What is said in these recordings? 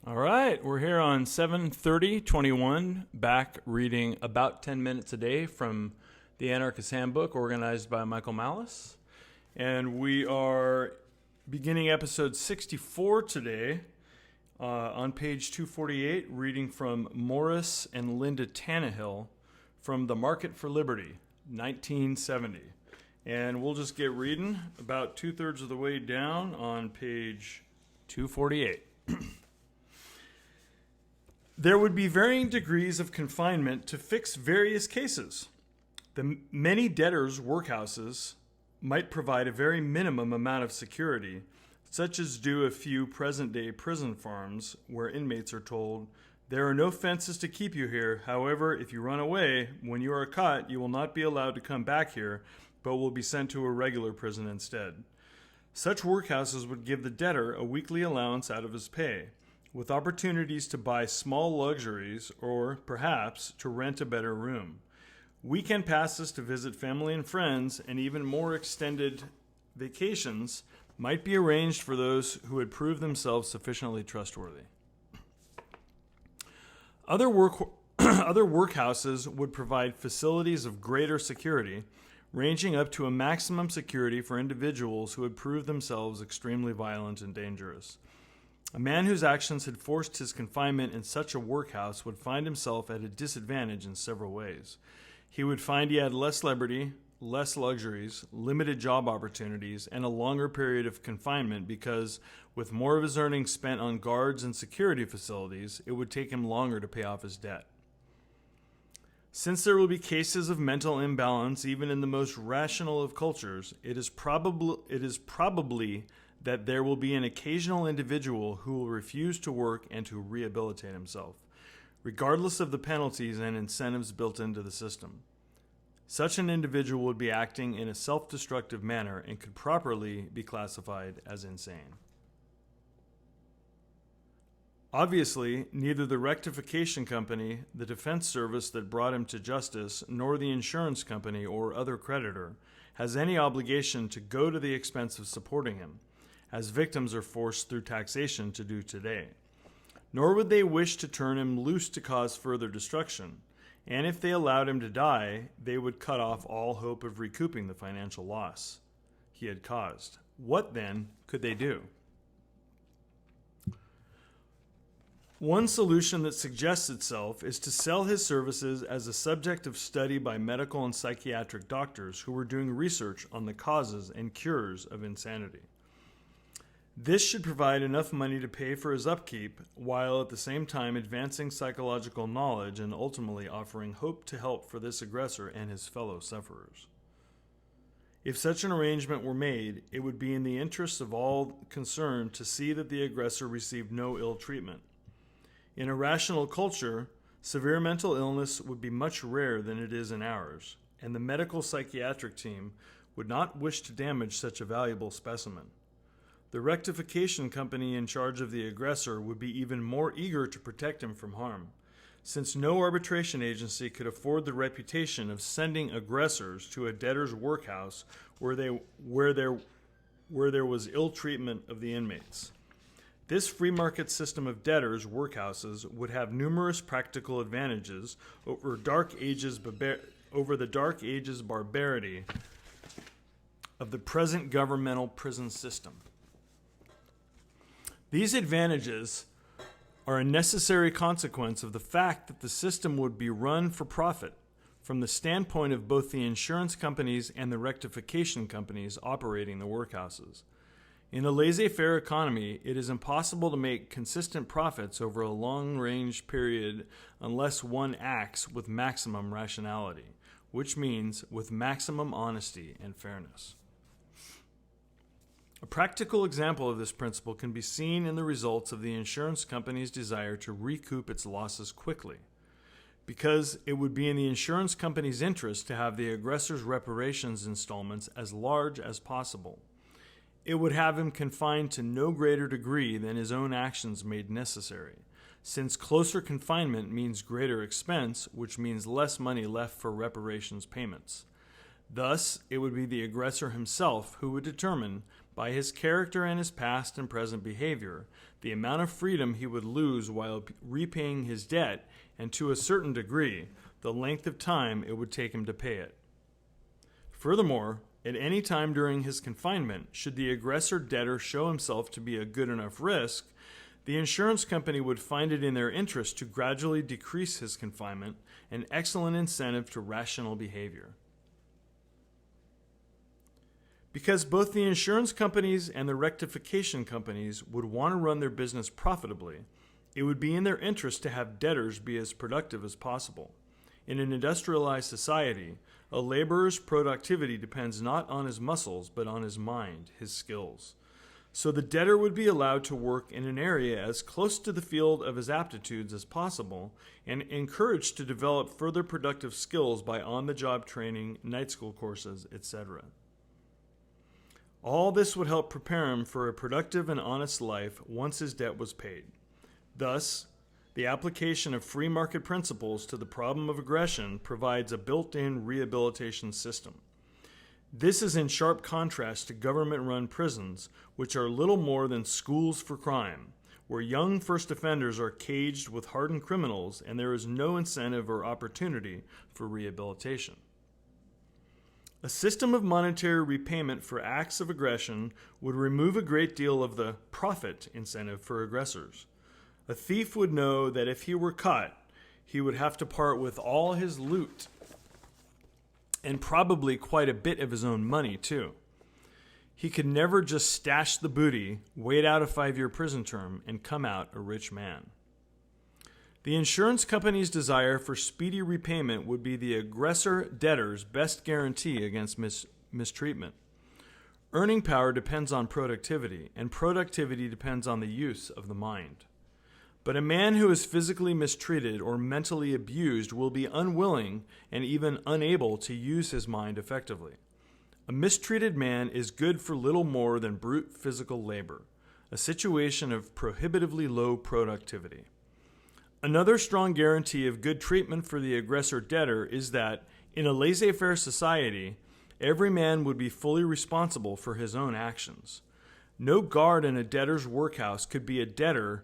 All right, we're here on 7/30/21, back reading about 10 minutes a day from the Anarchist Handbook, organized by Michael Malice. And we are beginning episode 64 today on page 248, reading from Morris and Linda Tannehill from The Market for Liberty, 1970. And we'll just get reading about 2/3 of the way down on page 248. There would be varying degrees of confinement to fix various cases. The many debtors' workhouses might provide a very minimum amount of security, such as do a few present-day prison farms where inmates are told, "There are no fences to keep you here. However, if you run away, when you are caught, you will not be allowed to come back here, but will be sent to a regular prison instead." Such workhouses would give the debtor a weekly allowance out of his pay, with opportunities to buy small luxuries or, perhaps, to rent a better room. Weekend passes to visit family and friends, and even more extended vacations might be arranged for those who had proved themselves sufficiently trustworthy. Other workhouses would provide facilities of greater security, ranging up to a maximum security for individuals who had proved themselves extremely violent and dangerous. A man whose actions had forced his confinement in such a workhouse would find himself at a disadvantage in several ways. He would find he had less liberty, less luxuries, limited job opportunities, and a longer period of confinement because, with more of his earnings spent on guards and security facilities, it would take him longer to pay off his debt. Since there will be cases of mental imbalance even in the most rational of cultures, it is probably that there will be an occasional individual who will refuse to work and to rehabilitate himself, regardless of the penalties and incentives built into the system. Such an individual would be acting in a self-destructive manner and could properly be classified as insane. Obviously, neither the rectification company, the defense service that brought him to justice, nor the insurance company or other creditor has any obligation to go to the expense of supporting him, as victims are forced through taxation to do today. Nor would they wish to turn him loose to cause further destruction, and if they allowed him to die, they would cut off all hope of recouping the financial loss he had caused. What, then, could they do? One solution that suggests itself is to sell his services as a subject of study by medical and psychiatric doctors who were doing research on the causes and cures of insanity. This should provide enough money to pay for his upkeep, while at the same time advancing psychological knowledge and ultimately offering hope to help for this aggressor and his fellow sufferers. If such an arrangement were made, it would be in the interests of all concerned to see that the aggressor received no ill treatment. In a rational culture, severe mental illness would be much rarer than it is in ours, and the medical psychiatric team would not wish to damage such a valuable specimen. The rectification company in charge of the aggressor would be even more eager to protect him from harm, since no arbitration agency could afford the reputation of sending aggressors to a debtor's workhouse where there was ill treatment of the inmates. This free market system of debtors' workhouses would have numerous practical advantages over the dark ages barbarity of the present governmental prison system. These advantages are a necessary consequence of the fact that the system would be run for profit from the standpoint of both the insurance companies and the rectification companies operating the workhouses. In a laissez-faire economy, it is impossible to make consistent profits over a long-range period unless one acts with maximum rationality, which means with maximum honesty and fairness. A practical example of this principle can be seen in the results of the insurance company's desire to recoup its losses quickly, because it would be in the insurance company's interest to have the aggressor's reparations installments as large as possible. It would have him confined to no greater degree than his own actions made necessary, since closer confinement means greater expense, which means less money left for reparations payments. Thus, it would be the aggressor himself who would determine, by his character and his past and present behavior, the amount of freedom he would lose while repaying his debt, and to a certain degree, the length of time it would take him to pay it. Furthermore, at any time during his confinement, should the aggressor debtor show himself to be a good enough risk, the insurance company would find it in their interest to gradually decrease his confinement, an excellent incentive to rational behavior. Because both the insurance companies and the rectification companies would want to run their business profitably, it would be in their interest to have debtors be as productive as possible. In an industrialized society, a laborer's productivity depends not on his muscles, but on his mind, his skills. So the debtor would be allowed to work in an area as close to the field of his aptitudes as possible, and encouraged to develop further productive skills by on-the-job training, night school courses, etc. All this would help prepare him for a productive and honest life once his debt was paid. Thus, the application of free market principles to the problem of aggression provides a built-in rehabilitation system. This is in sharp contrast to government-run prisons, which are little more than schools for crime, where young first offenders are caged with hardened criminals and there is no incentive or opportunity for rehabilitation. A system of monetary repayment for acts of aggression would remove a great deal of the profit incentive for aggressors. A thief would know that if he were caught, he would have to part with all his loot, and probably quite a bit of his own money, too. He could never just stash the booty, wait out a 5-year prison term, and come out a rich man. The insurance company's desire for speedy repayment would be the aggressor debtor's best guarantee against mistreatment. Earning power depends on productivity, and productivity depends on the use of the mind. But a man who is physically mistreated or mentally abused will be unwilling and even unable to use his mind effectively. A mistreated man is good for little more than brute physical labor, a situation of prohibitively low productivity. Another strong guarantee of good treatment for the aggressor debtor is that, in a laissez-faire society, every man would be fully responsible for his own actions. No guard in a debtor's workhouse could beat a debtor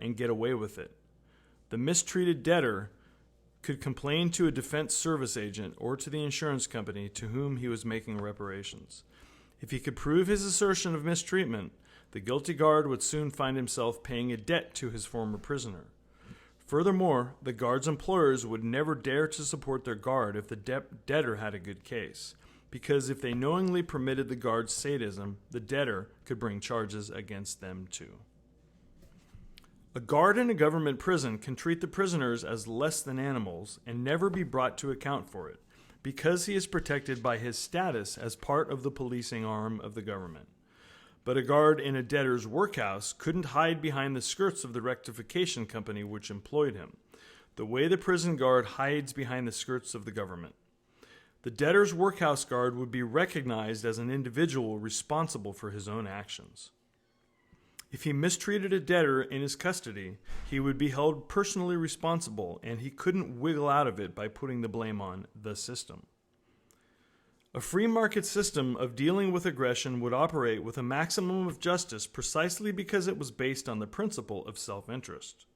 and get away with it. The mistreated debtor could complain to a defense service agent or to the insurance company to whom he was making reparations. If he could prove his assertion of mistreatment, the guilty guard would soon find himself paying a debt to his former prisoner. Furthermore, the guard's employers would never dare to support their guard if the debtor had a good case, because if they knowingly permitted the guard's sadism, the debtor could bring charges against them too. A guard in a government prison can treat the prisoners as less than animals and never be brought to account for it, because he is protected by his status as part of the policing arm of the government. But a guard in a debtor's workhouse couldn't hide behind the skirts of the rectification company which employed him, the way the prison guard hides behind the skirts of the government. The debtor's workhouse guard would be recognized as an individual responsible for his own actions. If he mistreated a debtor in his custody, he would be held personally responsible, and he couldn't wiggle out of it by putting the blame on the system. A free market system of dealing with aggression would operate with a maximum of justice precisely because it was based on the principle of self-interest.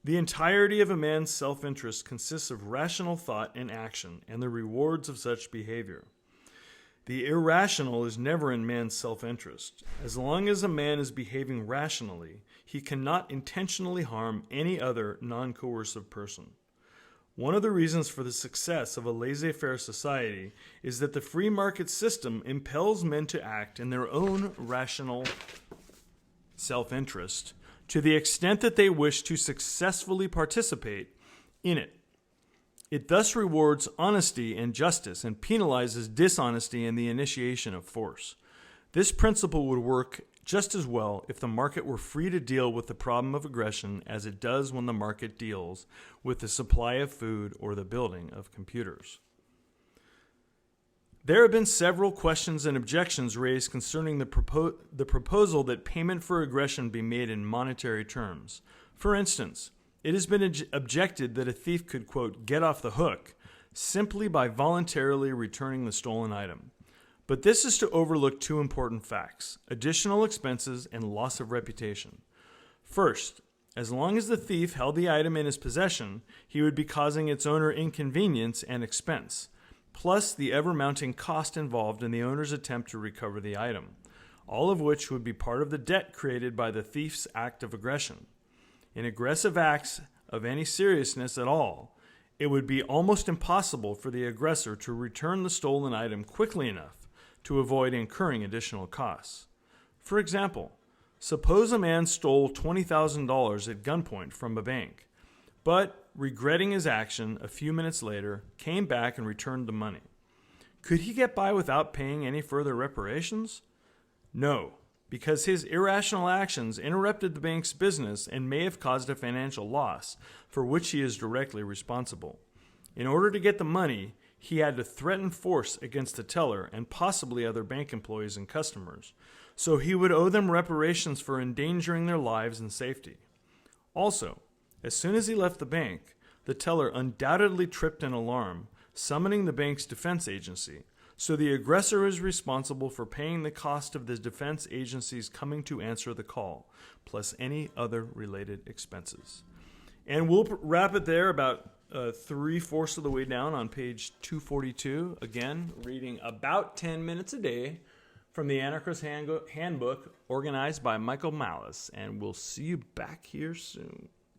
The entirety of a man's self-interest consists of rational thought and action and the rewards of such behavior. The irrational is never in man's self-interest. As long as a man is behaving rationally, he cannot intentionally harm any other non-coercive person. One of the reasons for the success of a laissez-faire society is that the free market system impels men to act in their own rational self-interest to the extent that they wish to successfully participate in it. It thus rewards honesty and justice and penalizes dishonesty and the initiation of force. This principle would work just as well if the market were free to deal with the problem of aggression as it does when the market deals with the supply of food or the building of computers. There have been several questions and objections raised concerning the proposal that payment for aggression be made in monetary terms. For instance, it has been objected that a thief could, quote, get off the hook simply by voluntarily returning the stolen item. But this is to overlook two important facts: additional expenses and loss of reputation. First, as long as the thief held the item in his possession, he would be causing its owner inconvenience and expense, plus the ever-mounting cost involved in the owner's attempt to recover the item, all of which would be part of the debt created by the thief's act of aggression. In aggressive acts of any seriousness at all, it would be almost impossible for the aggressor to return the stolen item quickly enough to avoid incurring additional costs. For example, suppose a man stole $20,000 at gunpoint from a bank, but, regretting his action, a few minutes later, came back and returned the money. Could he get by without paying any further reparations? No, because his irrational actions interrupted the bank's business and may have caused a financial loss, for which he is directly responsible. In order to get the money, he had to threaten force against the teller and possibly other bank employees and customers, so he would owe them reparations for endangering their lives and safety. Also, as soon as he left the bank, the teller undoubtedly tripped an alarm, summoning the bank's defense agency, so the aggressor is responsible for paying the cost of the defense agency's coming to answer the call, plus any other related expenses. And we'll wrap it there, about 3/4 of the way down on page 242. Again, reading about 10 minutes a day from the Anarchist Handbook, organized by Michael Malice. And we'll see you back here soon.